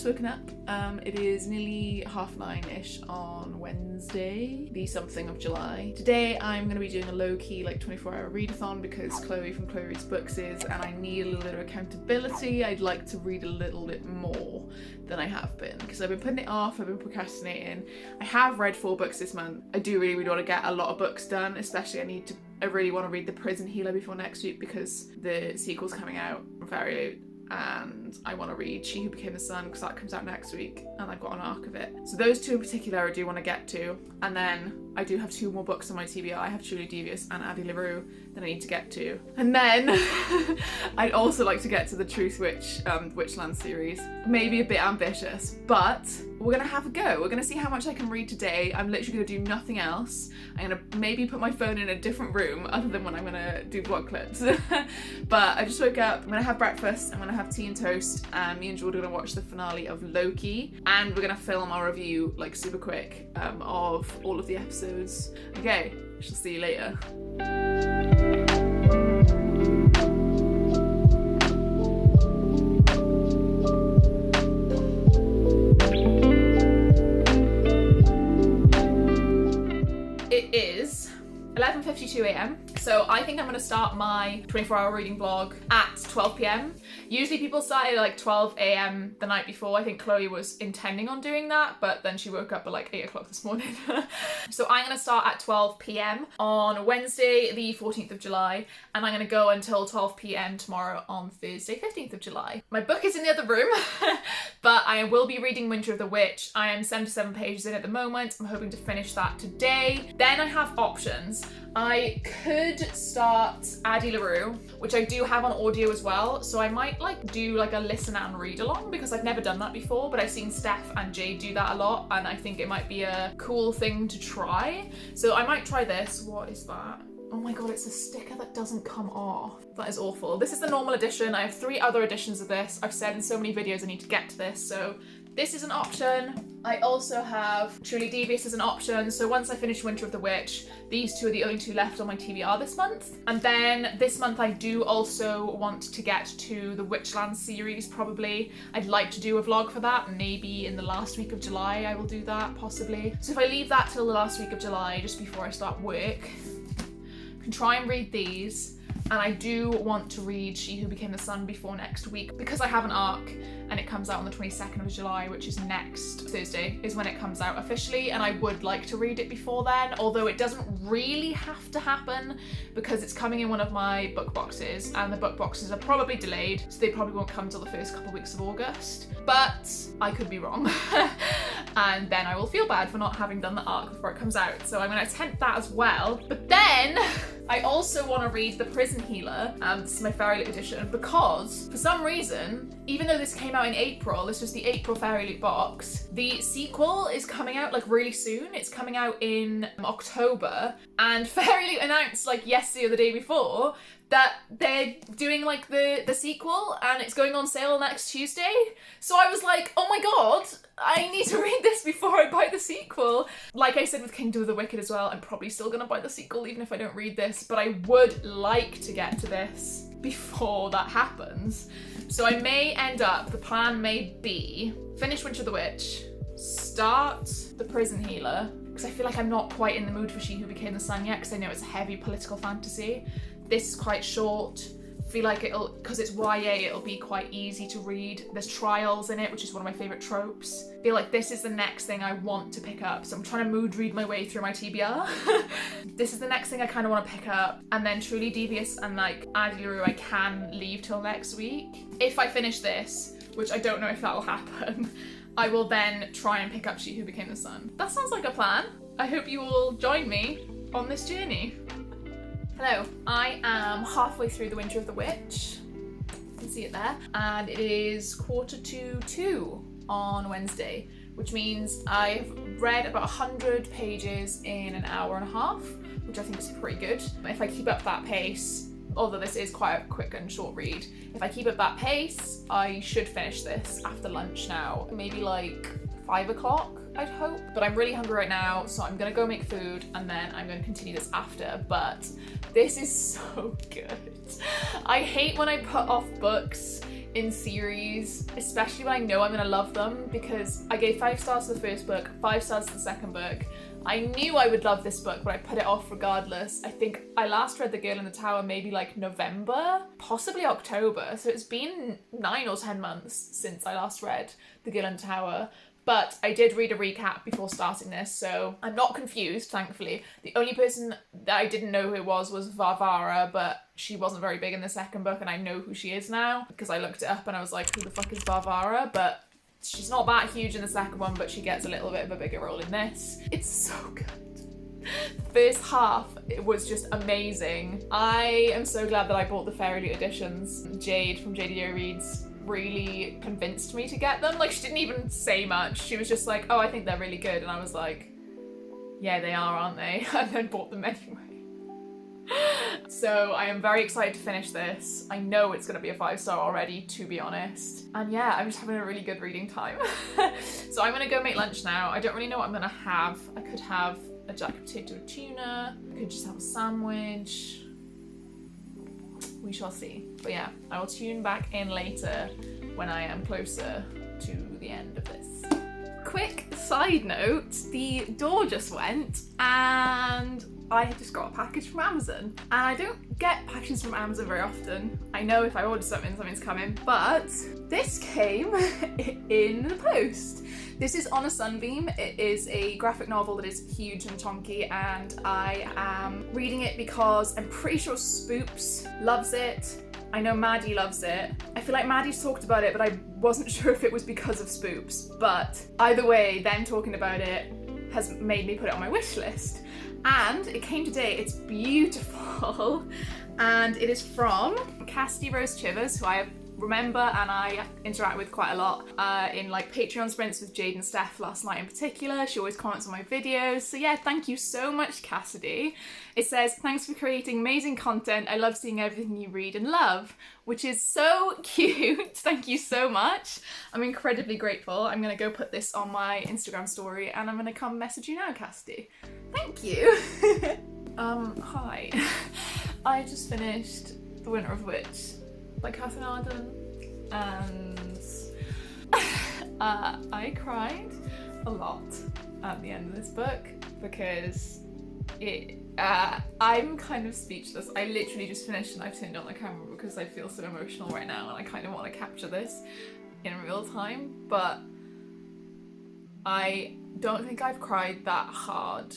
woken up. It is nearly 9:30ish on Wednesday, the something of July. Today I'm going to be doing a low-key like 24-hour readathon because Chloe from Chloe Reads Books is, and I need a little bit of accountability. I'd like to read a little bit more than I have been because I've been putting it off, I've been procrastinating. I have read 4 books this month. I do really want to get a lot of books done, especially I really want to read The Prison Healer before next week because the sequel's coming out very late. And I want to read She Who Became the Sun because that comes out next week and I've got an arc of it. So those 2 in particular I do want to get to, and then I do have 2 more books on my TBR. I have Truly Devious and Addie LaRue that I need to get to. And then I'd also like to get to the Truth Witch, Witchland series. Maybe a bit ambitious, but we're gonna have a go. We're gonna see how much I can read today. I'm literally gonna do nothing else. I'm gonna maybe put my phone in a different room other than when I'm gonna do vlog clips. But I just woke up, I'm gonna have breakfast, I'm gonna have tea and toast, and me and Jordan are gonna watch the finale of Loki, and we're gonna film our review like super quick of all of the episodes. Okay, shall see you later. It is 11:52 a.m. So I think I'm gonna start my 24-hour reading vlog at 12 p.m. Usually people start at like 12 a.m. the night before. I think Chloe was intending on doing that, but then she woke up at like 8 o'clock this morning. So I'm gonna start at 12 p.m. on Wednesday, the 14th of July, and I'm gonna go until 12 p.m. tomorrow on Thursday, 15th of July. My book is in the other room, but I will be reading Winter of the Witch. I am 77 pages in at the moment. I'm hoping to finish that today. Then I have options. I could start Addie LaRue, which I do have on audio as well, so I might like do like a listen and read along because I've never done that before, but I've seen Steph and Jade do that a lot and I think it might be a cool thing to try. So I might try this. What is that? Oh my god, it's a sticker that doesn't come off. That is awful. This is the normal edition. I have 3 other editions of this. I've said in so many videos I need to get to this, so this is an option. I also have Truly Devious as an option. So once I finish Winter of the Witch, these 2 are the only 2 left on my TBR this month. And then this month I do also want to get to the Witchland series probably. I'd like to do a vlog for that. Maybe in the last week of July I will do that, possibly. So if I leave that till the last week of July, just before I start work, I can try and read these. And I do want to read She Who Became the Sun before next week because I have an arc and it comes out on the 22nd of July, which is next Thursday, is when it comes out officially, and I would like to read it before then, although it doesn't really have to happen because it's coming in one of my book boxes and the book boxes are probably delayed, so they probably won't come till the first couple of weeks of August, but I could be wrong. And then I will feel bad for not having done the arc before it comes out, so I'm going to attempt that as well. But then I also want to read The Prison Healer, this is my Fairy Loot edition, because for some reason, even though this came out in April, this was the April Fairy Loot box, the sequel is coming out like really soon. It's coming out in October, and Fairy Loot announced like yesterday or the day before that they're doing like the sequel and it's going on sale next Tuesday. So I was like, oh my god, I need to read this before I buy the sequel. Like I said with Kingdom of the Wicked as well, I'm probably still gonna buy the sequel even if I don't read this, but I would like to get to this before that happens. So I may end up, the plan may be, finish Winter of the Witch, start The Prison Healer, because I feel like I'm not quite in the mood for She Who Became the Sun yet, because I know it's a heavy political fantasy. This is quite short. I feel like it'll, because it's YA, it'll be quite easy to read. There's trials in it, which is one of my favourite tropes. I feel like this is the next thing I want to pick up, so I'm trying to mood read my way through my TBR. This is the next thing I kind of want to pick up, and then Truly Devious and like Addie LaRue I can leave till next week. If I finish this, which I don't know if that'll happen, I will then try and pick up She Who Became the Sun. That sounds like a plan. I hope you will join me on this journey. Hello, I am halfway through The Winter of the Witch. You can see it there. And it is 1:45 on Wednesday, which means I've read about 100 pages in an hour and a half, which I think is pretty good. If I keep up that pace, although this is quite a quick and short read, if I keep up that pace, I should finish this after lunch now. Maybe like 5 o'clock, I'd hope. But I'm really hungry right now, so I'm gonna go make food and then I'm gonna continue this after. But this is so good. I hate when I put off books in series, especially when I know I'm gonna love them, because I gave 5 stars to the first book, 5 stars to the second book. I knew I would love this book, but I put it off regardless. I think I last read The Girl in the Tower maybe like November, possibly October. So it's been 9 or 10 months since I last read The Girl in the Tower. But I did read a recap before starting this, so I'm not confused, thankfully. The only person that I didn't know who it was Varvara, but she wasn't very big in the second book, and I know who she is now because I looked it up and I was like, who the fuck is Varvara? But she's not that huge in the second one, but she gets a little bit of a bigger role in this. It's so good. The first half, it was just amazing. I am so glad that I bought the Fairy Loot editions. Jade from JDO Reads really convinced me to get them. Like, she didn't even say much. She was just like, oh, I think they're really good. And I was like, yeah, they are, aren't they? And then bought them anyway. So I am very excited to finish this. I know it's gonna be a 5-star already, to be honest. And yeah, I'm just having a really good reading time. So I'm gonna go make lunch now. I don't really know what I'm gonna have. I could have a jacket potato with tuna. I could just have a sandwich. We shall see. But yeah, I will tune back in later when I am closer to the end of this. Quick side note, the door just went and I had just got a package from Amazon. And I don't get packages from Amazon very often. I know if I order something, something's coming, but this came in the post. This is On a Sunbeam. It is a graphic novel that is huge and chunky, and I am reading it because I'm pretty sure Spoops loves it. I know Maddie loves it. I feel like Maddie's talked about it, but I wasn't sure if it was because of Spoops. But either way, them talking about it has made me put it on my wish list. And it came today. It's beautiful. And it is from Cassidy Rose Chivers, who I remember and I interact with quite a lot in like Patreon sprints with Jade and Steph last night in particular. She always comments on my videos. So yeah, thank you so much, Cassidy. It says, thanks for creating amazing content. I love seeing everything you read and love, which is so cute. Thank you so much. I'm incredibly grateful. I'm gonna go put this on my Instagram story and I'm gonna come message you now, Cassidy. Thank you. Hi. I just finished The Winter of Witch by Catherine Arden, and I cried a lot at the end of this book because I'm kind of speechless. I literally just finished and I've turned on the camera because I feel so emotional right now and I kind of want to capture this in real time, but I don't think I've cried that hard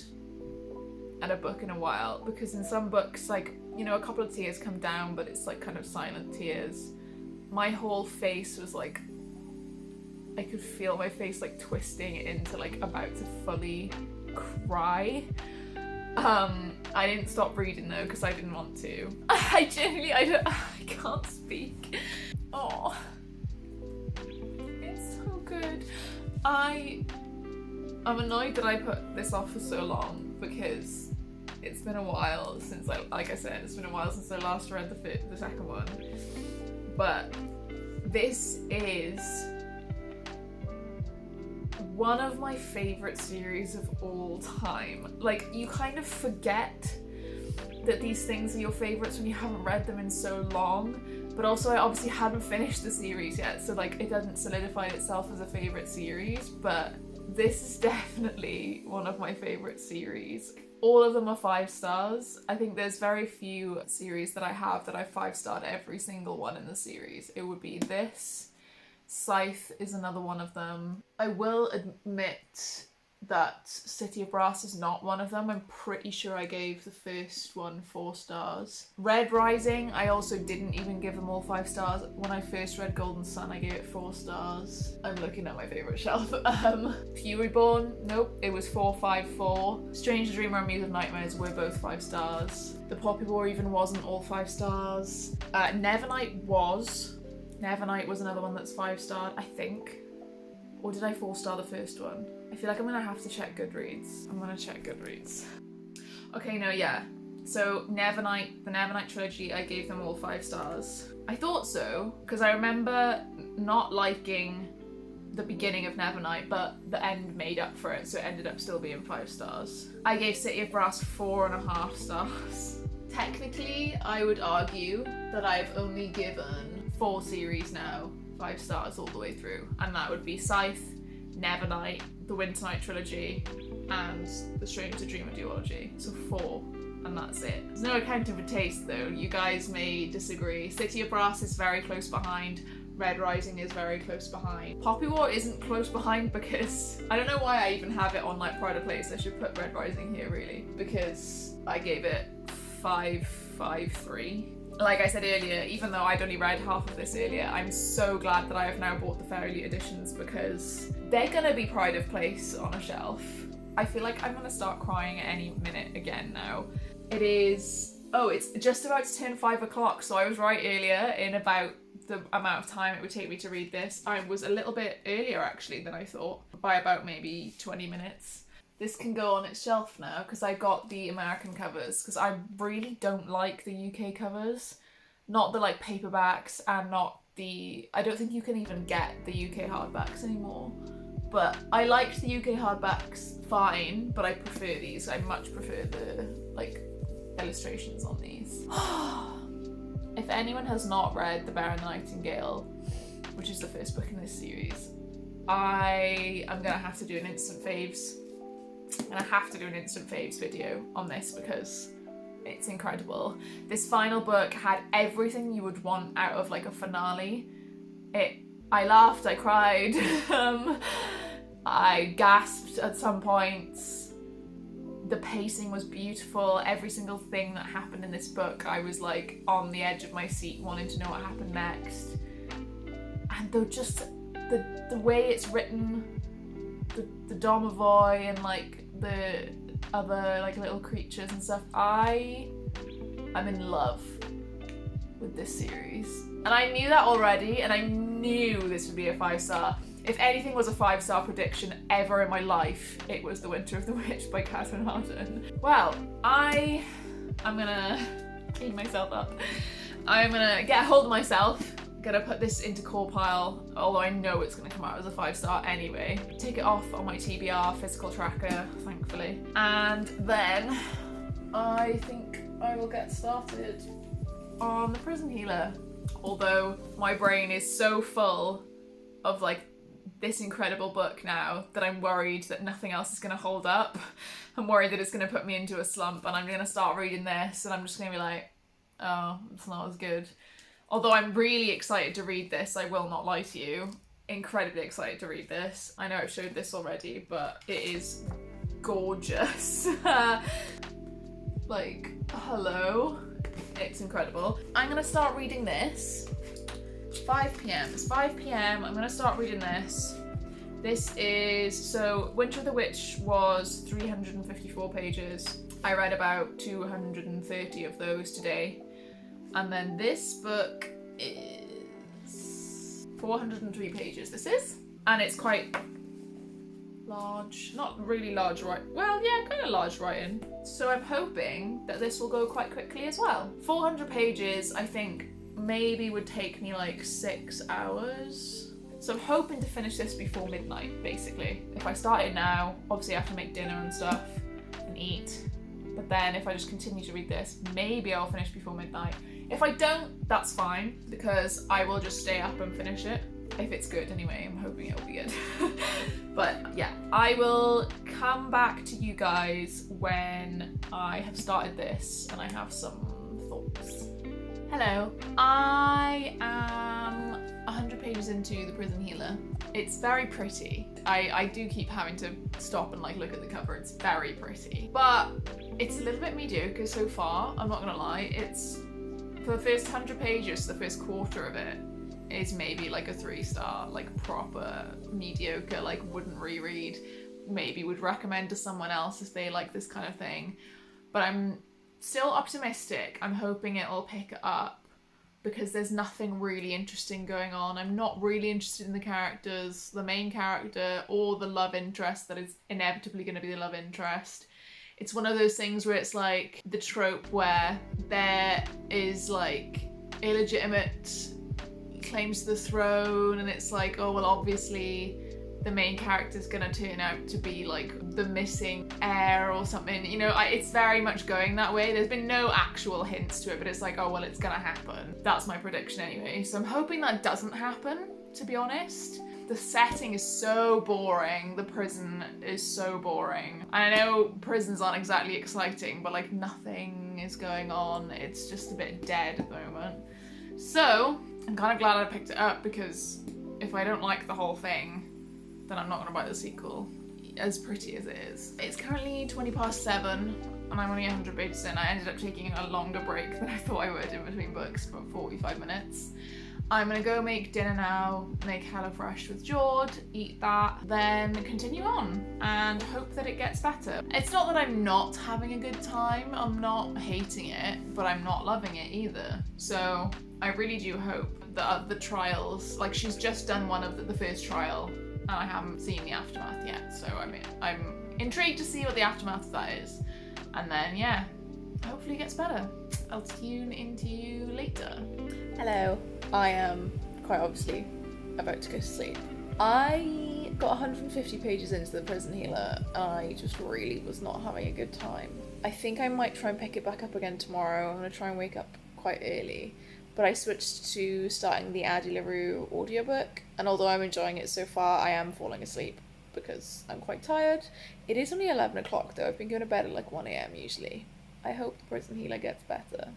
at a book in a while, because in some books, like, you know, a couple of tears come down, but it's like kind of silent tears. My whole face was like, I could feel my face like twisting into like about to fully cry. I didn't stop reading though because I didn't want to. I can't speak. Oh, it's so good. I'm annoyed that I put this off for so long because it's been a while since like I said, it's been a while since I last read the second one. But this is one of my favorite series of all time. Like, you kind of forget that these things are your favorites when you haven't read them in so long, but also I obviously haven't finished the series yet, so like it doesn't solidify itself as a favorite series, but this is definitely one of my favorite series. All of them are 5 stars. I think there's very few series that I have that I 5-starred every single one in the series. It would be this. Scythe is another one of them. I will admit that City of Brass is not one of them. I'm pretty sure I gave the first one 4 stars. Red Rising, I also didn't even give them all 5 stars. When I first read Golden Sun, I gave it 4 stars. I'm looking at my favourite shelf. Furyborn, nope, it was 4, 5, 4. Strange Dreamer and Muse of Nightmares were both 5 stars. The Poppy War even wasn't all 5 stars. Nevernight was. Nevernight was another one that's 5-starred, I think. Or did I 4-star the first one? I feel like I'm gonna have to check Goodreads. I'm gonna check Goodreads. Okay, no, yeah. So Nevernight, the Nevernight trilogy, I gave them all 5 stars. I thought so, because I remember not liking the beginning of Nevernight, but the end made up for it, so it ended up still being 5 stars. I gave City of Brass 4.5 stars. Technically, I would argue that I've only given 4 series now, 5 stars all the way through, and that would be Scythe, Nevernight, the Winter Night trilogy, and the Strange to Dreamer duology. So 4, and that's it. There's no accounting for taste though. You guys may disagree. City of Brass is very close behind. Red Rising is very close behind. Poppy War isn't close behind because I don't know why I even have it on like Pride of Place. I should put Red Rising here really, because I gave it 5.53. Like I said earlier, even though I'd only read half of this earlier, I'm so glad that I have now bought the Fairy editions because they're gonna be Pride of Place on a shelf. I feel like I'm gonna start crying at any minute again now. It is, oh, it's just about to turn 5 o'clock, so I was right earlier in about the amount of time it would take me to read this. I was a little bit earlier actually than I thought, by about maybe 20 minutes. This can go on its shelf now because I got the American covers because I really don't like the UK covers. Not the like paperbacks and not the, I don't think you can even get the UK hardbacks anymore. But I liked the UK hardbacks fine, but I prefer these. I much prefer the like illustrations on these. If anyone has not read The Bear and the Nightingale, which is the first book in this series, I am gonna have to do an instant faves. And I have to do an instant faves video on this because it's incredible. This final book had everything you would want out of like a finale. I laughed, I cried, I gasped at some points. The pacing was beautiful. Every single thing that happened in this book, I was like on the edge of my seat wanting to know what happened next. And though just the way it's written, the domovoi and like the other like little creatures and stuff, I'm in love with this series. And I knew that already, and I knew this would be a 5-star. If anything was a 5-star prediction ever in my life, it was The Winter of the Witch by Catherine Harden. Well, I'm gonna clean myself up. I'm gonna get a hold of myself, gonna put this into core pile, although I know it's gonna come out as a 5-star anyway. Take it off on my TBR physical tracker, thankfully. And then I think I will get started on The Prison Healer. Although my brain is so full of like this incredible book now that I'm worried that nothing else is going to hold up. I'm worried that it's going to put me into a slump and I'm going to start reading this and I'm just going to be like, oh, it's not as good. Although I'm really excited to read this, I will not lie to you. Incredibly excited to read this. I know I've showed this already, but it is gorgeous. Like, hello. It's incredible. I'm going to start reading this. 5 p.m. It's 5 p.m. I'm going to start reading this. This is, so Winter of the Witch was 354 pages. I read about 230 of those today. And then this book is 403 pages, this is. And it's quite large, not really large, right? Well, yeah, kind of large writing. So I'm hoping that this will go quite quickly as well. 400 pages, I think, maybe would take me like 6 hours. So I'm hoping to finish this before midnight, basically. If I start it now, obviously I have to make dinner and stuff and eat. But then if I just continue to read this, maybe I'll finish before midnight. If I don't, that's fine, because I will just stay up and finish it. If it's good anyway, I'm hoping it'll be good. But yeah, I will come back to you guys when I have started this and I have some thoughts. Hello, I am 100 pages into The Prison Healer. It's very pretty. I do keep having to stop and like look at the cover. It's very pretty, but it's a little bit mediocre so far. I'm not gonna lie. It's for the first 100 pages, the first quarter of it is maybe like a 3-star, like proper mediocre, like wouldn't reread, maybe would recommend to someone else if they like this kind of thing. But I'm still optimistic. I'm hoping it'll pick up because there's nothing really interesting going on. I'm not really interested in the characters, the main character or the love interest that is inevitably going to be the love interest. It's one of those things where it's like the trope where there is like illegitimate claims to the throne and it's like, oh well, obviously the main character's gonna turn out to be like the missing heir or something. You know, it's very much going that way. There's been no actual hints to it, but it's like, oh well, it's gonna happen. That's my prediction anyway. So I'm hoping that doesn't happen, to be honest. The setting is so boring. The prison is so boring. I know prisons aren't exactly exciting, but like nothing is going on. It's just a bit dead at the moment. So I'm kind of glad I picked it up, because if I don't like the whole thing, then I'm not gonna buy the sequel, as pretty as it is. It's currently 7:20 and I'm only 100 pages in. I ended up taking a longer break than I thought I would in between books, for 45 minutes. I'm gonna go make dinner now, make HelloFresh with Jord, eat that, then continue on and hope that it gets better. It's not that I'm not having a good time, I'm not hating it, but I'm not loving it either. So I really do hope that the trials, like she's just done one of the first trial, and I haven't seen the aftermath yet. So I mean, I'm intrigued to see what the aftermath of that is. And then yeah, hopefully it gets better. I'll tune into you later. Hello, I am quite obviously about to go to sleep. I got 150 pages into the Prison Healer and I just really was not having a good time. I think I might try and pick it back up again tomorrow. I'm going to try and wake up quite early. But I switched to starting the Adi LaRue audiobook, and although I'm enjoying it so far, I am falling asleep because I'm quite tired. It is only 11 o'clock though. I've been going to bed at like 1 a.m. usually. I hope the Prison Healer gets better,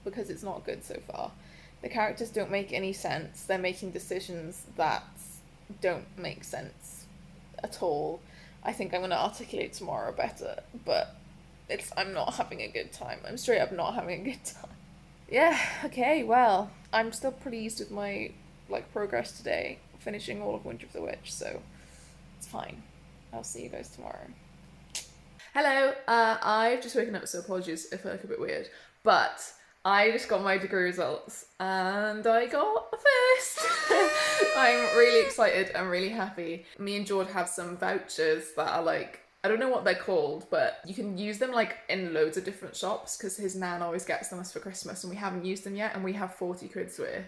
because it's not good so far. The characters don't make any sense. They're making decisions that don't make sense at all. I think I'm going to articulate tomorrow better, but I'm not having a good time. I'm straight up not having a good time. Yeah, okay, well, I'm still pleased with my progress today, finishing all of Winter of the Witch, so it's fine. I'll see you guys tomorrow. Hello, I've just woken up, so apologies if I look a bit weird, but I just got my degree results and I got a first. I'm really excited, I'm really happy. Me and Jord have some vouchers that are like, I don't know what they're called, but you can use them like in loads of different shops, because his nan always gets them us for Christmas and we haven't used them yet, and we have 40 quid's worth.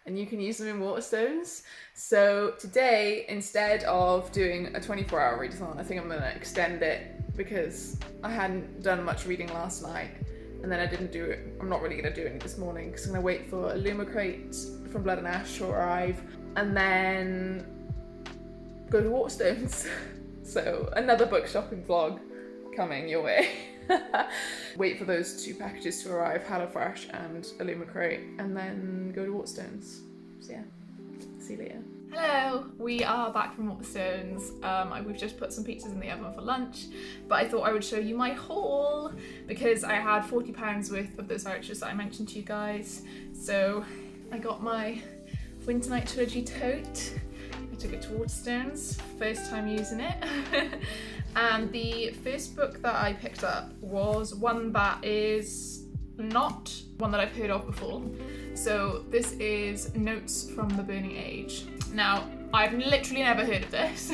And you can use them in Waterstones. So today, instead of doing a 24-hour readathon, I think I'm gonna extend it, because I hadn't done much reading last night, and then I didn't do it. I'm not really gonna do any this morning, because I'm gonna wait for a Lumocrate from Blood and Ash to arrive, and then go to Waterstones. So another book shopping vlog coming your way. Wait for those 2 packages to arrive, HelloFresh and a Lumocrate, and then go to Waterstones. So yeah, see you later. Hello, we are back from Waterstones. We've just put some pizzas in the oven for lunch, but I thought I would show you my haul, because I had £40 worth of those vouchers that I mentioned to you guys. So I got my Winter Night Trilogy tote. I took it to Waterstones, first time using it. And the first book that I picked up was one that is not one that I've heard of before. So this is Notes from the Burning Age. Now, I've literally never heard of this,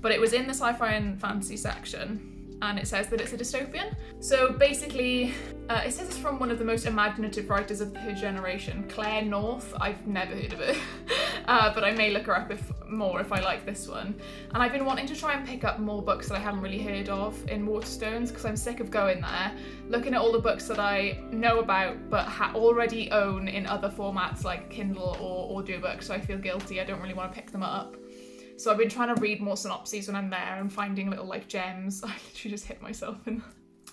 but it was in the sci-fi and fantasy section, and it says that it's a dystopian. So basically, it says it's from one of the most imaginative writers of her generation, Claire North. I've never heard of it, but I may look her up if I like this one. And I've been wanting to try and pick up more books that I haven't really heard of in Waterstones, because I'm sick of going there, looking at all the books that I know about but already own in other formats like Kindle or audiobooks, so I feel guilty. I don't really want to pick them up. So I've been trying to read more synopses when I'm there and finding little gems. I literally just hit myself in.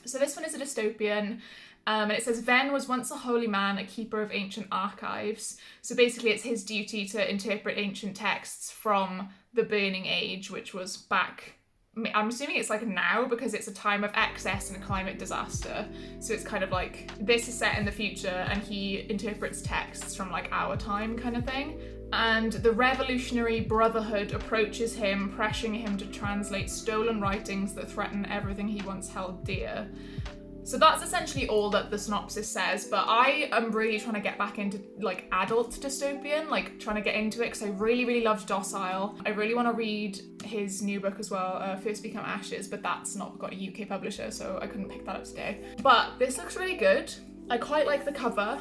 So this one is a dystopian, and it says Venn was once a holy man, a keeper of ancient archives. So basically it's his duty to interpret ancient texts from the Burning Age, which was back, I'm assuming it's now, because it's a time of excess and climate disaster. So it's kind of like, this is set in the future and he interprets texts from our time kind of thing. And the revolutionary brotherhood approaches him, pressuring him to translate stolen writings that threaten everything he once held dear. So that's essentially all that the synopsis says, but I am really trying to get back into adult dystopian, trying to get into it, because I really, really loved Docile. I really want to read his new book as well, First Become Ashes, but that's not got a UK publisher, so I couldn't pick that up today. But this looks really good. I quite like the cover.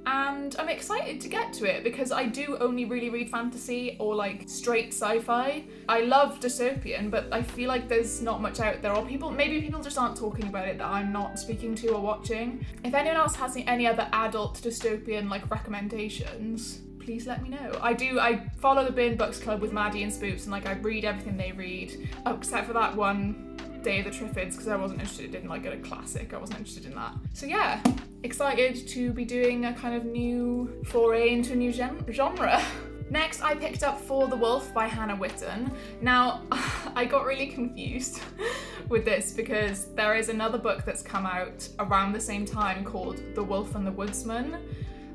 and I'm excited to get to it because I do only really read fantasy or like straight sci-fi. I love dystopian, but I feel like there's not much out there, or maybe people just aren't talking about it that I'm not speaking to or watching. If anyone else has any other adult dystopian like recommendations, please let me know. I follow the Bin Books Club with Maddie and Spoops, and like I read everything they read, except for that one, Day of the Triffids, because I wasn't interested in like a classic. I wasn't interested in that. So yeah, excited to be doing a kind of new foray into a new genre. Next, I picked up For the Wolf by Hannah Witton. Now, I got really confused with this because there is another book that's come out around the same time called The Wolf and the Woodsman.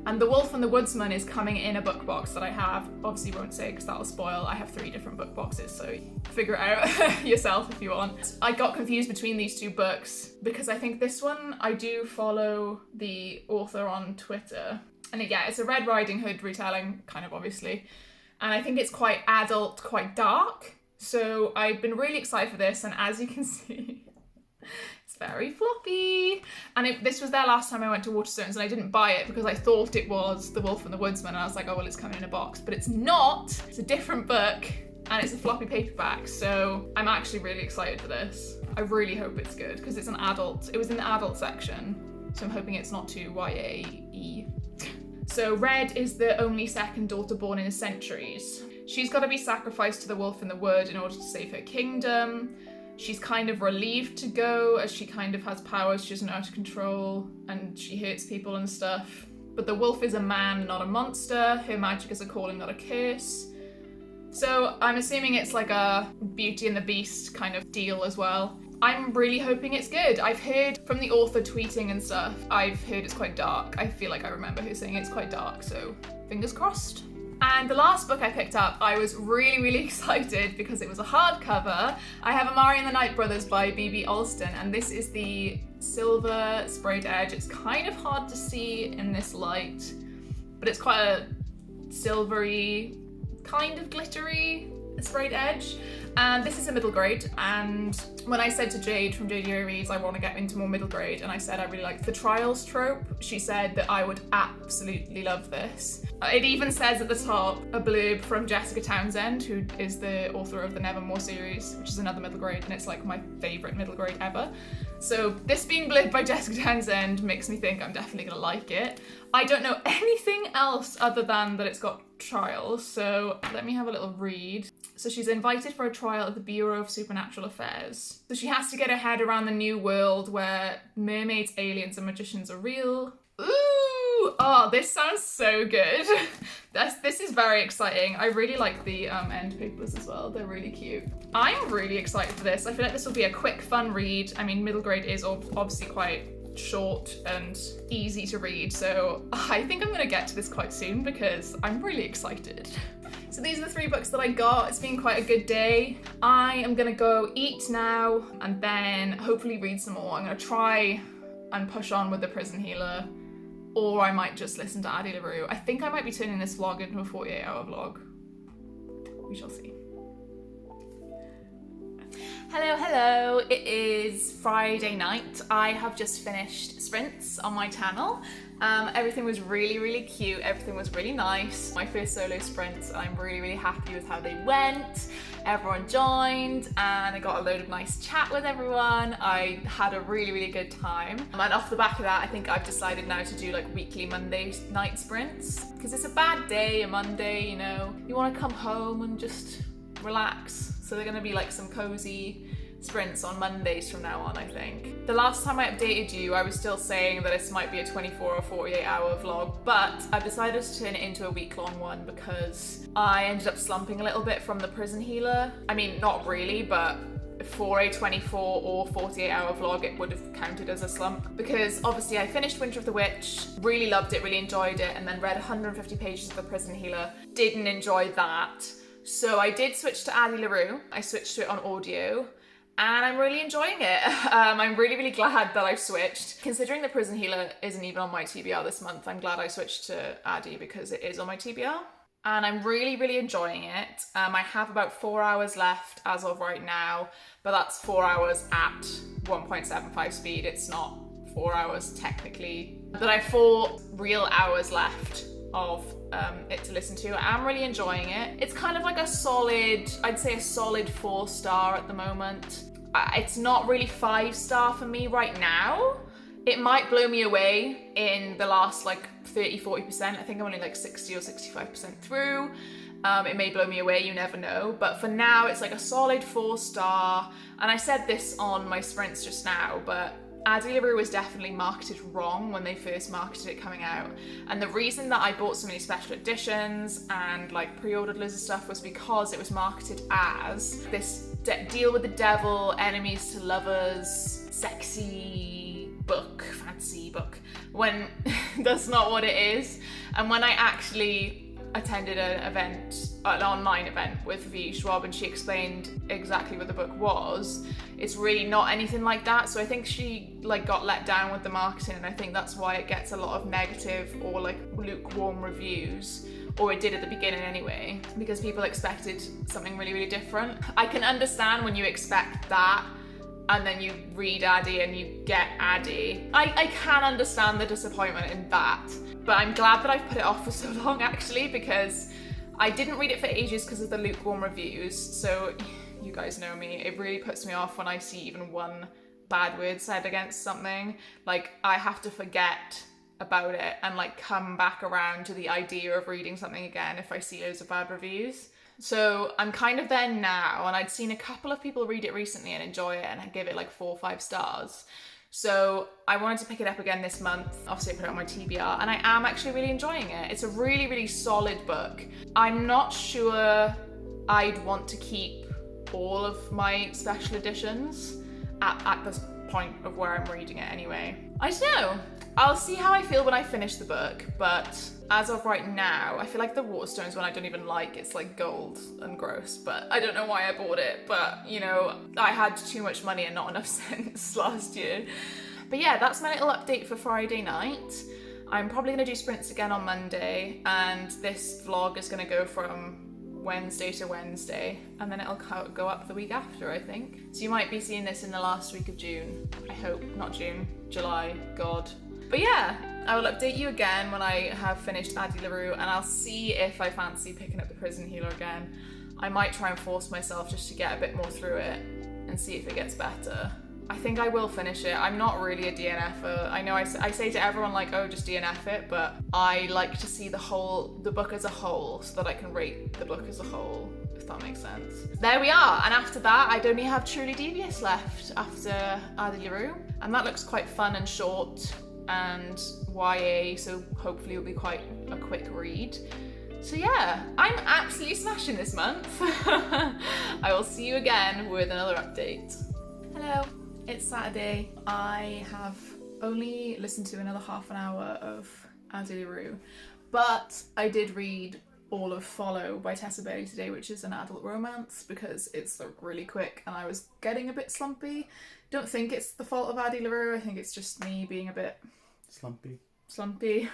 And The Wolf and the Woodsman is coming in a book box that I have. Obviously won't say because that'll spoil. I have 3 different book boxes, so figure it out yourself if you want. I got confused between these 2 books because I think this one, I do follow the author on Twitter. And yeah, it's a Red Riding Hood retelling, kind of obviously. And I think it's quite adult, quite dark. So I've been really excited for this, and as you can see, very floppy. And this was their last time I went to Waterstones, and I didn't buy it because I thought it was The Wolf and the Woodsman, and I was like, oh well, it's coming in a box, but it's not. It's a different book, and it's a floppy paperback, so I'm actually really excited for this. I really hope it's good because it's an adult. It was in the adult section, so I'm hoping it's not too YAE. So Red is the only second daughter born in the centuries. She's got to be sacrificed to the wolf in the wood in order to save her kingdom. She's kind of relieved to go as she kind of has powers she doesn't know how to control, and she hurts people and stuff. But the wolf is a man, not a monster. Her magic is a calling, not a curse. So I'm assuming it's like a Beauty and the Beast kind of deal as well. I'm really hoping it's good. I've heard from the author tweeting and stuff, I've heard it's quite dark. I feel like I remember her saying it's quite dark, so fingers crossed. And the last book I picked up, I was really excited because it was a hardcover. I have Amari and the Night Brothers by B.B. Alston, and this is the silver sprayed edge. It's kind of hard to see in this light, but it's quite a silvery, kind of glittery sprayed edge. And this is a middle grade, and when I said to Jade from JD Reads I want to get into more middle grade, and I said I really like the trials trope, she said that I would absolutely love this. It even says at the top a blurb from Jessica Townsend, who is the author of the Nevermore series, which is another middle grade, and it's like my favourite middle grade ever. So this being blurbed by Jessica Townsend makes me think I'm definitely going to like it. I don't know anything else other than that it's got trials, so let me have a little read. So she's invited for a trial at the Bureau of Supernatural Affairs. So she has to get her head around the new world where mermaids, aliens, and magicians are real. Ooh! Oh, this sounds so good. This is very exciting. I really like the end papers as well. They're really cute. I'm really excited for this. I feel like this will be a quick, fun read. I mean, middle grade is obviously quite short and easy to read, so I think I'm gonna get to this quite soon because I'm really excited. So these are the 3 books that I got. It's been quite a good day. I am gonna go eat now and then hopefully read some more. I'm gonna try and push on with The Prison Healer, or I might just listen to Addie LaRue. I think I might be turning this vlog into a 48-hour vlog. We shall see. Hello, it is Friday night. I have just finished sprints on my channel. Everything was really cute, everything was really nice. My first solo sprints, I'm really happy with how they went. Everyone joined and I got a load of nice chat with everyone. I had a really good time. And off the back of that, I think I've decided now to do like weekly Monday night sprints, because it's a bad day, a Monday, you know. You want to come home and just relax. So they're gonna be like some cozy sprints on Mondays from now on, I think. The last time I updated you, I was still saying that this might be a 24 or 48 hour vlog, but I've decided to turn it into a week-long one because I ended up slumping a little bit from The Prison Healer. I mean, not really, but for a 24 or 48 hour vlog, it would have counted as a slump, because obviously I finished Winter of the Witch, really loved it, really enjoyed it, and then read 150 pages of The Prison Healer, didn't enjoy that. So I did switch to Addie LaRue. I switched to it on audio, and I'm really enjoying it. I'm really glad that I've switched. Considering The Prison Healer isn't even on my TBR this month, I'm glad I switched to Addie because it is on my TBR. And I'm really enjoying it. I have about 4 hours left as of right now, but that's 4 hours at 1.75 speed. It's not 4 hours technically but I have 4 real hours left of it to listen to. I am really enjoying it. It's kind of like a solid, I'd say a solid 4-star at the moment. It's not really 5-star for me right now. It might blow me away in the last like 30-40%. I think I'm only like 60 or 65% through. It may blow me away, you never know. But for now, it's like a solid 4-star. And I said this on my sprints just now, but Addie LaRue was definitely marketed wrong when they first marketed it coming out. And the reason that I bought so many special editions and like pre-ordered loads of stuff was because it was marketed as this deal with the devil, enemies to lovers, sexy book, fancy book, when that's not what it is. And when I actually attended an online event with V Schwab, and she explained exactly what the book was, it's really not anything like that. So I think she like got let down with the marketing, and I think that's why it gets a lot of negative or like lukewarm reviews, or it did at the beginning anyway, because people expected something really, really different. I can understand when you expect that and then you read Addie and you get Addie. I can understand the disappointment in that, but I'm glad that I've put it off for so long actually, because I didn't read it for ages because of the lukewarm reviews. So you guys know me, it really puts me off when I see even one bad word said against something. Like I have to forget about it and like come back around to the idea of reading something again if I see loads of bad reviews. So I'm kind of there now, and I'd seen a couple of people read it recently and enjoy it and give it like 4 or 5 stars. So I wanted to pick it up again this month. Obviously I put it on my TBR, and I am actually really enjoying it. It's a really, really solid book. I'm not sure I'd want to keep all of my special editions at this point of where I'm reading it anyway. I don't know. I'll see how I feel when I finish the book, but as of right now, I feel like the Waterstones one I don't even like. It's like gold and gross, but I don't know why I bought it. But, you know, I had too much money and not enough sense last year. But yeah, that's my little update for Friday night. I'm probably going to do sprints again on Monday, and this vlog is going to go from Wednesday to Wednesday, and then it'll go up the week after, I think. So you might be seeing this in the last week of June. I hope. Not June, July, God. But yeah, I will update you again when I have finished Addie LaRue, and I'll see if I fancy picking up the Prison Healer again. I might try and force myself just to get a bit more through it and see if it gets better. I think I will finish it. I'm not really a DNFer. I know I say to everyone like, oh, just DNF it, but I like to see the book as a whole so that I can rate the book as a whole, if that makes sense. There we are, and after that, I'd only have Truly Devious left after Addie LaRue, and that looks quite fun and short and YA, so hopefully it'll be quite a quick read. So yeah, I'm absolutely smashing this month. I will see you again with another update. Hello, it's Saturday. I have only listened to another half an hour of Addie LaRue, but I did read all of Follow by Tessa Bailey today, which is an adult romance, because it's like really quick and I was getting a bit slumpy. Don't think it's the fault of Addie LaRue, I think it's just me being a bit slumpy.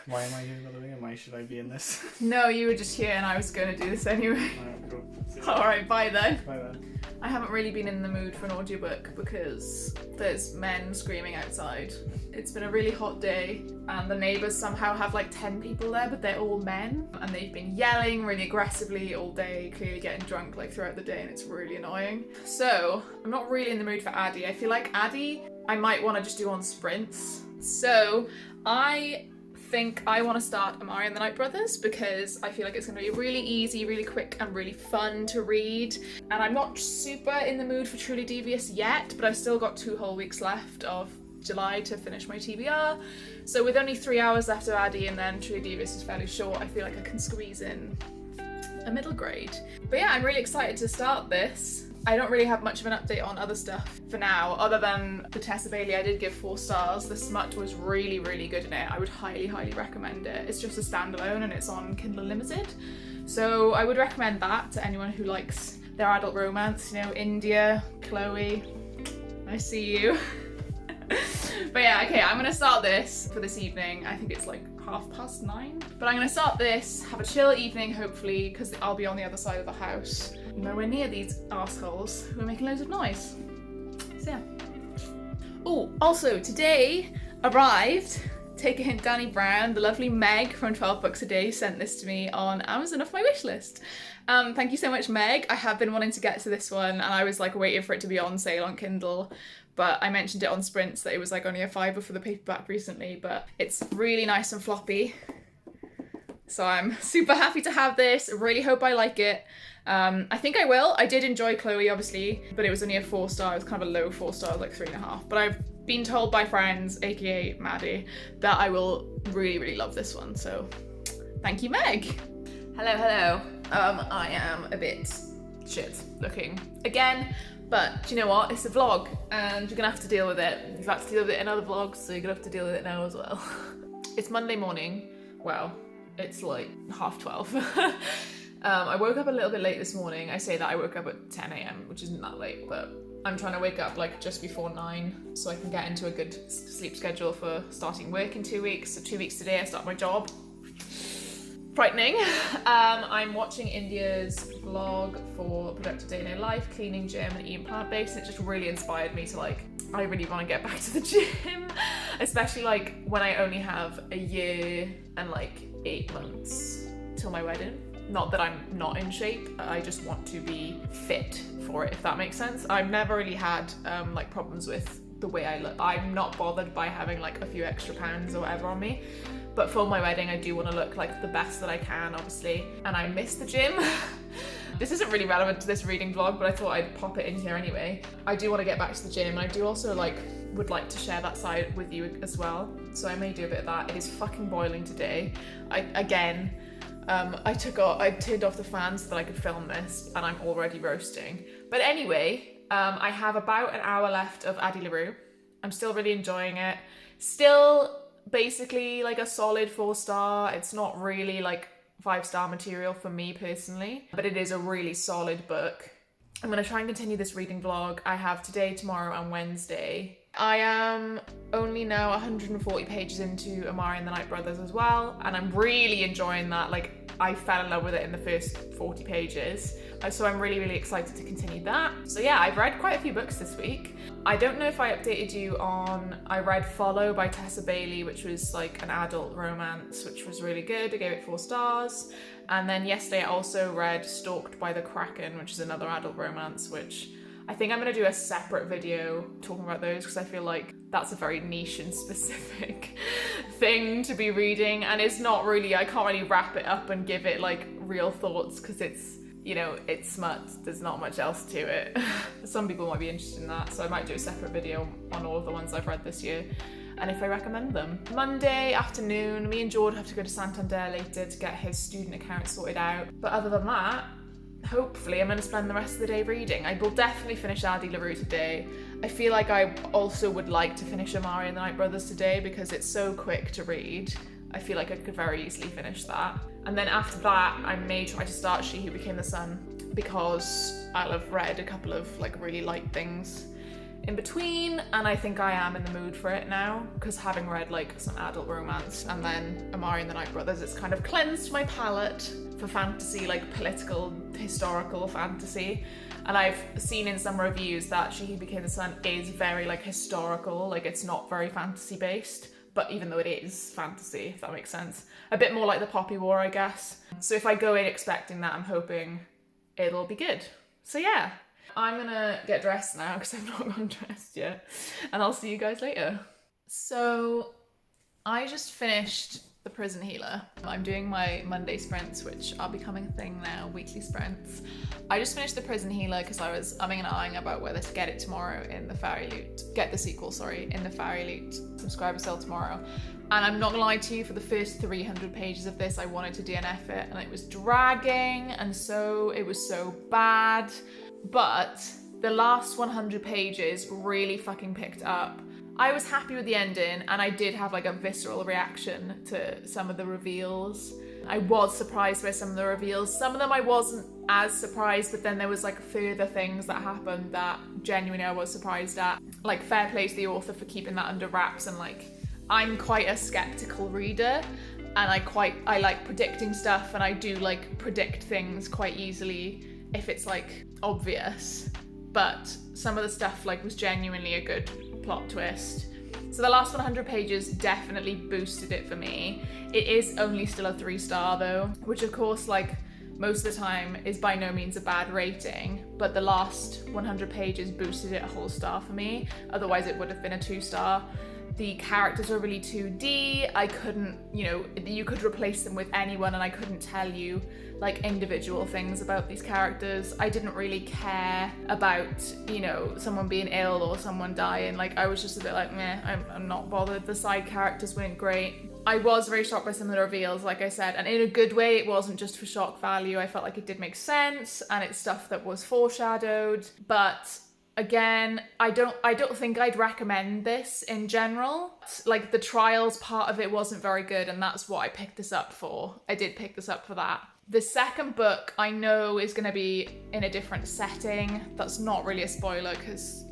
Why am I here, by the way, and why should I be in this? No, you were just here and I was going to do this anyway. Alright, cool. Alright, bye then. Bye then. I haven't really been in the mood for an audiobook because there's men screaming outside. It's been a really hot day, and the neighbours somehow have like 10 people there, but they're all men, and they've been yelling really aggressively all day, clearly getting drunk like throughout the day, and it's really annoying. So I'm not really in the mood for Addie. I feel like Addie I might want to just do on sprints. So I think I want to start Amari and the Night Brothers because I feel like it's going to be really easy, really quick and really fun to read. And I'm not super in the mood for Truly Devious yet, but I've still got 2 whole weeks left of July to finish my TBR. So with only 3 hours left of Addie and then Truly Devious is fairly short, I feel like I can squeeze in a middle grade. But yeah, I'm really excited to start this. I don't really have much of an update on other stuff for now, other than the Tessa Bailey I did give 4 stars. The smut was really, really good in it. I would highly, highly recommend it. It's just a standalone and it's on Kindle Unlimited. So I would recommend that to anyone who likes their adult romance. You know, India, Chloe, I see you. But yeah, okay, I'm gonna start this for this evening. I think it's like 9:30. But I'm gonna start this, have a chill evening hopefully, because I'll be on the other side of the house. Nowhere near these arseholes who are making loads of noise. So yeah. Oh, also today arrived Take a hint, Danny Brown. The lovely Meg from 12 Books a Day sent this to me on Amazon off my wish list. Thank you so much, Meg. I have been wanting to get to this one, and I was like waiting for it to be on sale on Kindle, but I mentioned it on Sprints that it was like only a £5 for the paperback recently, but it's really nice and floppy. So I'm super happy to have this. Really hope I like it. I think I will. I did enjoy Chloe, obviously, but it was only a 4-star. It was kind of a low 4-star, like 3.5. But I've been told by friends, aka Maddie, that I will really, really love this one. So thank you, Meg. Hello. I am a bit shit looking again, but do you know what? It's a vlog, and you're gonna have to deal with it. You've had to deal with it in other vlogs, so you're gonna have to deal with it now as well. It's Monday morning. Well, it's like 12:30. I woke up a little bit late this morning. I say that I woke up at 10 a.m, which isn't that late, but I'm trying to wake up like just before 9 so I can get into a good sleep schedule for starting work in 2 weeks. So 2 weeks today I start my job. Frightening. I'm watching India's vlog for Productive Day in Her Life, cleaning, gym and eating plant-based, and it just really inspired me to like, I really want to get back to the gym, especially like when I only have a year and like 8 months till my wedding. Not that I'm not in shape, I just want to be fit for it, if that makes sense. I've never really had like problems with the way I look. I'm not bothered by having like a few extra pounds or whatever on me. But for my wedding, I do want to look like the best that I can, obviously. And I miss the gym. This isn't really relevant to this reading vlog, but I thought I'd pop it in here anyway. I do want to get back to the gym, and I do also would like to share that side with you as well. So I may do a bit of that. It is fucking boiling today. I turned off the fan so that I could film this, and I'm already roasting. But anyway, I have about an hour left of Addie LaRue. I'm still really enjoying it. Still basically like a solid 4-star. It's not really like 5-star material for me personally, but it is a really solid book. I'm going to try and continue this reading vlog. I have today, tomorrow and Wednesday. I am only now 140 pages into Amari and the Night Brothers as well, and I'm really enjoying that. Like, I fell in love with it in the first 40 pages. So I'm really, really excited to continue that. So yeah, I've read quite a few books this week. I don't know if I updated you on, I read Follow by Tessa Bailey, which was like an adult romance, which was really good. I gave it 4 stars. And then yesterday I also read Stalked by the Kraken, which is another adult romance, which I think I'm going to do a separate video talking about those, because I feel like that's a very niche and specific thing to be reading, and it's not really, I can't really wrap it up and give it like real thoughts, because it's, you know, it's smut, there's not much else to it. Some people might be interested in that, so I might do a separate video on all of the ones I've read this year, and if I recommend them. Monday afternoon, me and George have to go to Santander later to get his student account sorted out, but other than that, hopefully I'm going to spend the rest of the day reading. I will definitely finish Addie LaRue today. I feel like I also would like to finish Amari and the Night Brothers today because it's so quick to read. I feel like I could very easily finish that. And then after that, I may try to start She Who Became the Sun, because I'll have read a couple of like really light things in between, and I think I am in the mood for it now, because having read like some adult romance and then Amari and the Night Brothers, it's kind of cleansed my palate for fantasy, like political, historical fantasy. And I've seen in some reviews that She Who Became the Sun is very like historical, like it's not very fantasy based, but even though it is fantasy, if that makes sense. A bit more like the Poppy War, I guess. So if I go in expecting that, I'm hoping it'll be good. So yeah, I'm gonna get dressed now because I've not gotten dressed yet, and I'll see you guys later. So I just finished The Prison Healer. I'm doing my Monday sprints, which are becoming a thing now, weekly sprints. I just finished The Prison Healer because I was umming and ahhing about whether to get it tomorrow in the Fairy Loot. Get the sequel, sorry, in the Fairy Loot subscriber sale tomorrow. And I'm not gonna lie to you, for the first 300 pages of this, I wanted to DNF it, and it was dragging, and so it was so bad. But the last 100 pages really fucking picked up. I was happy with the ending, and I did have like a visceral reaction to some of the reveals. I was surprised by some of the reveals. Some of them I wasn't as surprised, but then there was like further things that happened that genuinely I was surprised at. Like, fair play to the author for keeping that under wraps, and like, I'm quite a skeptical reader, and I like predicting stuff, and I do like predict things quite easily if it's like obvious. But some of the stuff like was genuinely a good plot twist. So the last 100 pages definitely boosted it for me. It is only still a 3-star though, which of course, like, most of the time is by no means a bad rating, but the last 100 pages boosted it a whole star for me. Otherwise it would have been a 2-star. The characters are really 2D. I couldn't, you could replace them with anyone and I couldn't tell you like individual things about these characters. I didn't really care about, someone being ill or someone dying. Like, I was just a bit like, meh, I'm not bothered. The side characters weren't great. I was very shocked by some of the reveals, like I said, and in a good way. It wasn't just for shock value. I felt like it did make sense and it's stuff that was foreshadowed. But again, I don't think I'd recommend this in general. Like, the trials part of it wasn't very good, and that's what I picked this up for. I did pick this up for that. The second book I know is going to be in a different setting. That's not really a spoiler because,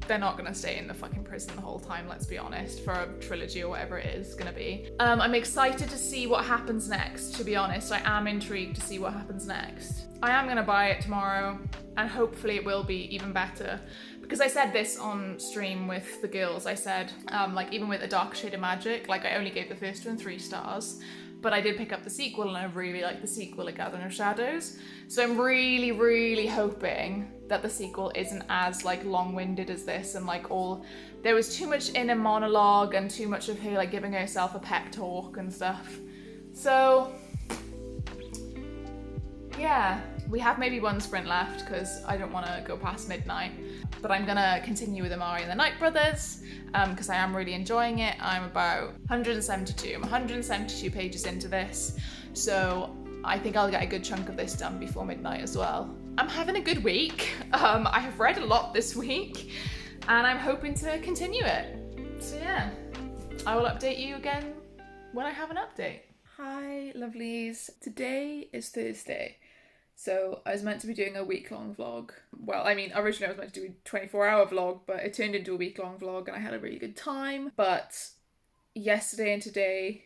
they're not going to stay in the fucking prison the whole time, let's be honest, for a trilogy or whatever it is going to be. I'm excited to see what happens next, to be honest. I am intrigued to see what happens next. I am going to buy it tomorrow, and hopefully it will be even better. Because I said this on stream with the girls, I said, like, even with A Dark Shade of Magic, like, I only gave the first one 3 stars, but I did pick up the sequel, and I really like the sequel, A Gathering of Shadows. So I'm really, really hoping that the sequel isn't as, like, long-winded as this, and, like, there was too much inner monologue and too much of her, like, giving herself a pep talk and stuff. So yeah, we have maybe 1 sprint left because I don't want to go past midnight, but I'm gonna continue with Amari and the Night Brothers because I am really enjoying it. I'm about 172. I'm 172 pages into this, so I think I'll get a good chunk of this done before midnight as well. I'm having a good week. I have read a lot this week and I'm hoping to continue it. So yeah, I will update you again when I have an update. Hi lovelies, today is Thursday. So I was meant to be doing a week-long vlog. Well, I mean, originally I was meant to do a 24-hour vlog, but it turned into a week-long vlog and I had a really good time. But yesterday and today,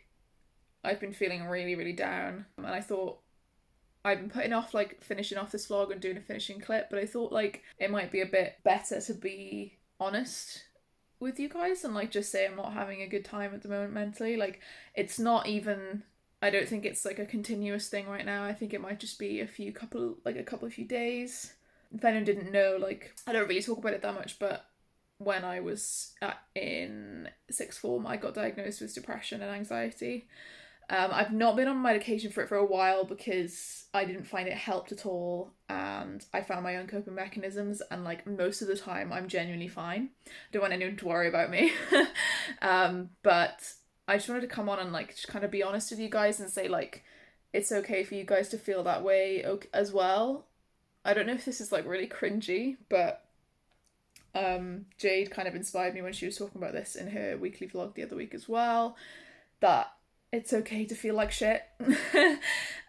I've been feeling really, really down. And I thought I've been putting off, like, finishing off this vlog and doing a finishing clip, but I thought, like, it might be a bit better to be honest with you guys and, like, just say I'm not having a good time at the moment mentally. Like, it's not even... I don't think it's like a continuous thing right now. I think it might just be a few days. If anyone didn't know, like, I don't really talk about it that much, but when I was in sixth form, I got diagnosed with depression and anxiety. I've not been on medication for it for a while because I didn't find it helped at all, and I found my own coping mechanisms, and, like, most of the time I'm genuinely fine. I don't want anyone to worry about me. But I just wanted to come on and, like, just kind of be honest with you guys and say, like, it's okay for you guys to feel that way as well. I don't know if this is, like, really cringy, but Jade kind of inspired me when she was talking about this in her weekly vlog the other week as well, that it's okay to feel like shit.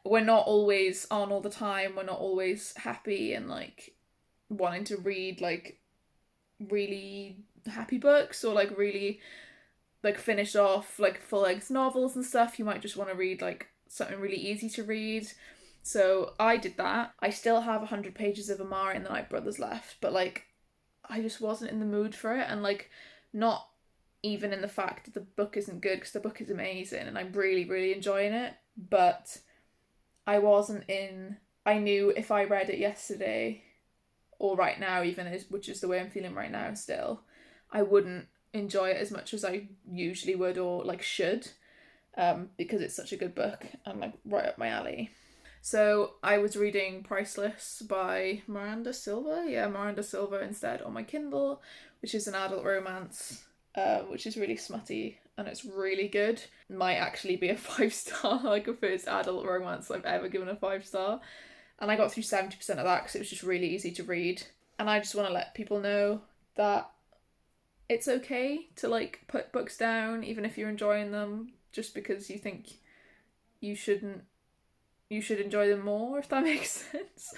We're not always on all the time. We're not always happy and, like, wanting to read, like, really happy books or, like, really... like, finish off, like, full-length novels and stuff. You might just want to read, like, something really easy to read. So I did that. I still have 100 pages of Amari and the Night Brothers left, but, like, I just wasn't in the mood for it. And, like, not even in the fact that the book isn't good, because the book is amazing and I'm really, really enjoying it. But I wasn't in... I knew if I read it yesterday, or right now even, which is the way I'm feeling right now still, I wouldn't enjoy it as much as I usually would or, like, should, because it's such a good book and, like, right up my alley. So I was reading Priceless by Miranda Silva. Yeah, Miranda Silva instead on my Kindle, which is an adult romance, which is really smutty and it's really good. Might actually be a 5-star, like, a first adult romance I've ever given a 5-star. And I got through 70% of that because it was just really easy to read. And I just want to let people know that it's okay to, like, put books down even if you're enjoying them, just because you think you should enjoy them more, if that makes sense.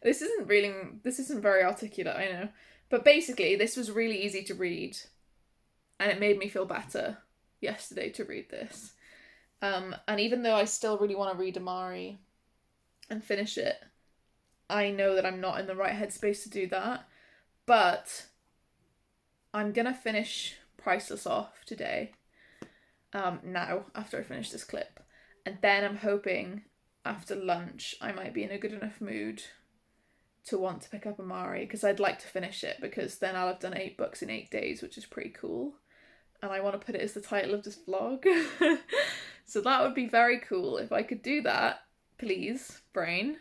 This isn't very articulate, I know, but basically this was really easy to read and it made me feel better yesterday to read this, and even though I still really want to read Amari and finish it, I know that I'm not in the right headspace to do that, but I'm gonna finish Priceless off today. Now, after I finish this clip. And then I'm hoping after lunch I might be in a good enough mood to want to pick up Amari, because I'd like to finish it, because then I'll have done 8 books in 8 days, which is pretty cool. And I want to put it as the title of this vlog. So that would be very cool if I could do that. Please, brain.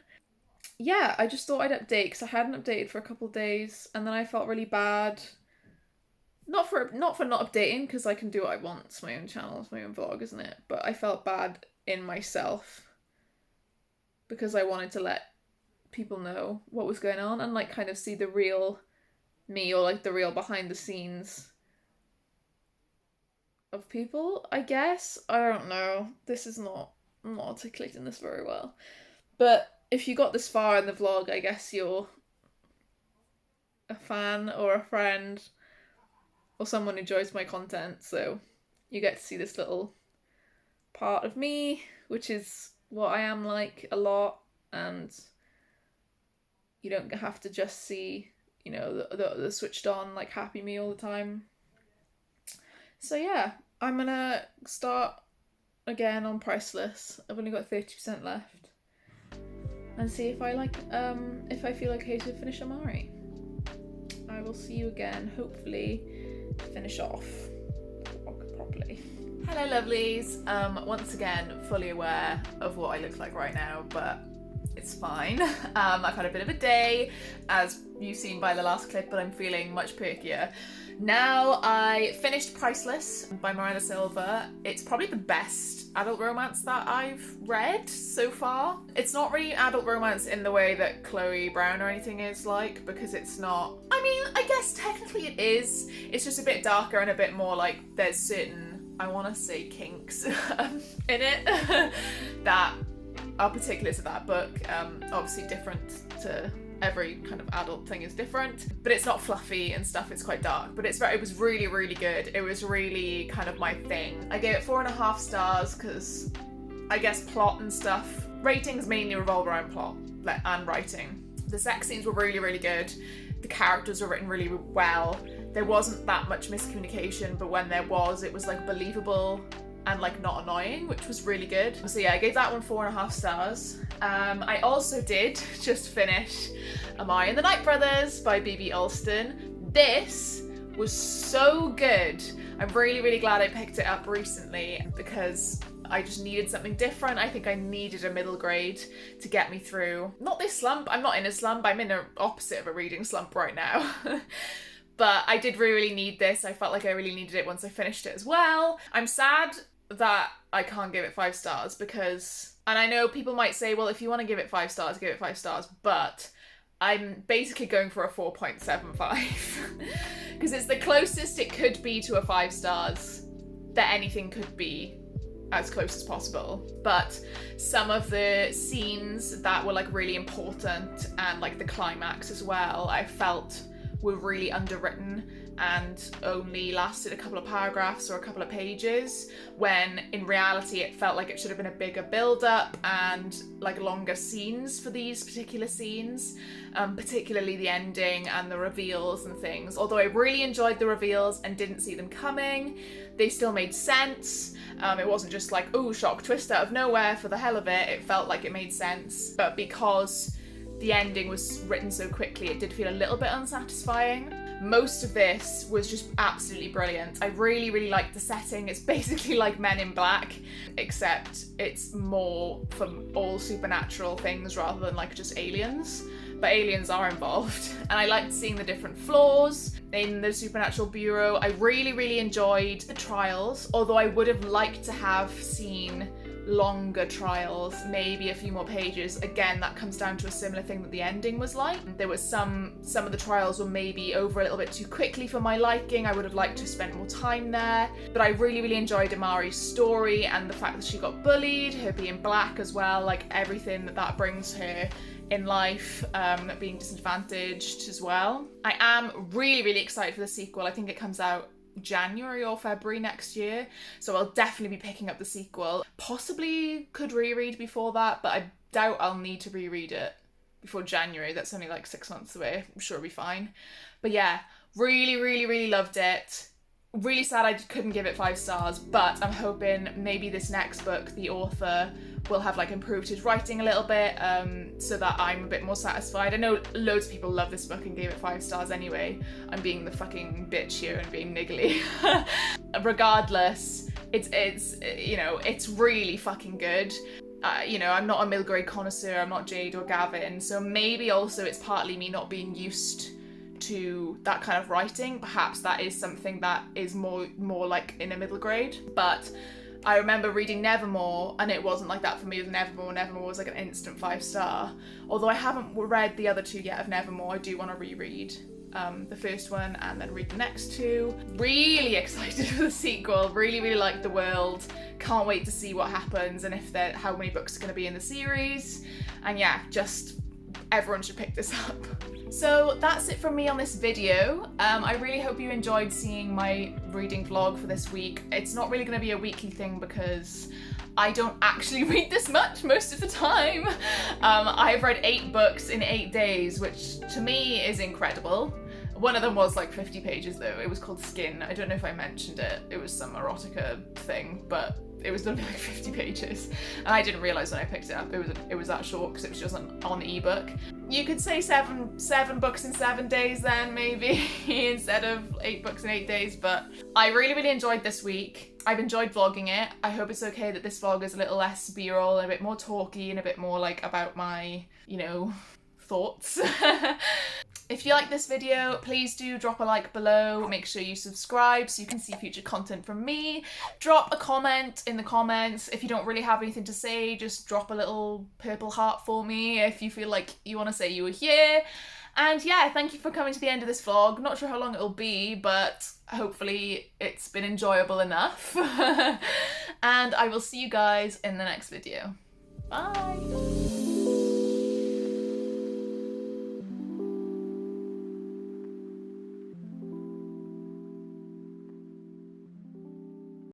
Yeah, I just thought I'd update, because I hadn't updated for a couple of days, and then I felt really bad. Not for not updating, because I can do what I want. It's my own channel, it's my own vlog, isn't it? But I felt bad in myself because I wanted to let people know what was going on and like kind of see the real me, or like the real behind the scenes of people, I guess. I don't know. I'm not articulating this very well. But if you got this far in the vlog, I guess you're a fan or a friend or someone who enjoys my content, so you get to see this little part of me, which is what I am like a lot, and you don't have to just see, you know, the switched on, like, happy me all the time. So yeah, I'm gonna start again on Priceless. I've only got 30% left, and see if if I feel okay to finish Amari. I will see you again, hopefully, to finish off the vlog properly. Hello lovelies, once again fully aware of what I look like right now, but it's fine. I've had a bit of a day, as you've seen by the last clip, but I'm feeling much perkier. Now, I finished Priceless by Miranda Silva. It's probably the best adult romance that I've read so far. It's not really adult romance in the way that Chloe Brown or anything is like, because it's not, I mean, I guess technically it is. It's just a bit darker and a bit more like there's certain, I want to say, kinks in it that are particular to that book. Obviously different to every kind of adult thing is different, but it's not fluffy and stuff, it's quite dark, but it was really, really good. It was really kind of my thing. I gave it 4.5 stars because I guess plot and stuff. Ratings mainly revolve around plot and writing. The sex scenes were really, really good. The characters were written really well. There wasn't that much miscommunication, but when there was, it was like believable and like not annoying, which was really good. So yeah, I gave that one 4.5 stars. I also did just finish Amari and the Night Brothers by B.B. Alston. This was so good. I'm really, really glad I picked it up recently because I just needed something different. I think I needed a middle grade to get me through. Not this slump, I'm not in a slump, I'm in the opposite of a reading slump right now. But I did really, really need this. I felt like I really needed it once I finished it as well. I'm sad that I can't give it 5 stars because, and I know people might say, well, if you want to give it 5 stars, give it 5 stars, but I'm basically going for a 4.75 because it's the closest it could be to a 5 stars that anything could be, as close as possible. But some of the scenes that were like really important and like the climax as well, I felt were really underwritten and only lasted a couple of paragraphs or a couple of pages, when in reality it felt like it should have been a bigger build-up and like longer scenes for these particular scenes, particularly the ending and the reveals and things. Although I really enjoyed the reveals and didn't see them coming, they still made sense. It wasn't just like, oh, shock twist out of nowhere for the hell of it. It felt like it made sense, but because the ending was written so quickly, it did feel a little bit unsatisfying. Most of this was just absolutely brilliant. I really, really liked the setting. It's basically like Men in Black, except it's more from all supernatural things rather than like just aliens. But aliens are involved. And I liked seeing the different floors in the Supernatural Bureau. I really, really enjoyed the trials, although I would have liked to have seen longer trials, maybe a few more pages. Again, that comes down to a similar thing that the ending was like. There was some of the trials were maybe over a little bit too quickly for my liking. I would have liked to have spent more time there. But I really, really enjoyed Amari's story and the fact that she got bullied, her being black as well, like everything that brings her in life, being disadvantaged as well. I am really, really excited for the sequel. I think it comes out January or February next year, so I'll definitely be picking up the sequel. Possibly could reread before that, but I doubt I'll need to reread it before January. That's only like 6 months away. I'm sure it'll be fine. But yeah, really, really, really loved it. Really sad I couldn't give it 5 stars, but I'm hoping maybe this next book, the author will have like improved his writing a little bit, so that I'm a bit more satisfied. I know loads of people love this book and gave it 5 stars anyway. I'm being the fucking bitch here and being niggly. Regardless, it's you know, it's really fucking good. You know, I'm not a middle grade connoisseur, I'm not Jade or Gavin, so maybe also it's partly me not being used to that kind of writing. Perhaps that is something that is more like in a middle grade. But I remember reading Nevermore and it wasn't like that for me with Nevermore. Nevermore was like an instant 5 star. Although I haven't read the other 2 yet of Nevermore, I do want to reread the first one and then read the next 2. Really excited for the sequel, really like the world. Can't wait to see what happens and how many books are going to be in the series. And yeah, just everyone should pick this up. So that's it from me on this video. I really hope you enjoyed seeing my reading vlog for this week. It's not really going to be a weekly thing because I don't actually read this much most of the time. I've read 8 books in 8 days, which to me is incredible. One of them was like 50 pages though. It was called Skin. I don't know if I mentioned it. It was some erotica thing, but it was only like 50 pages. And I didn't realise when I picked it up it was that short because it was just on ebook. You could say 7 books in 7 days then maybe instead of 8 books in 8 days, but I really enjoyed this week. I've enjoyed vlogging it. I hope it's okay that this vlog is a little less b-roll and a bit more talky and a bit more like about my, you know, thoughts. If you like this video, please do drop a like below. Make sure you subscribe so you can see future content from me. Drop a comment in the comments. If you don't really have anything to say, just drop a little purple heart for me if you feel like you want to say you were here. And yeah, thank you for coming to the end of this vlog. Not sure how long it'll be, but hopefully it's been enjoyable enough. And I will see you guys in the next video. Bye!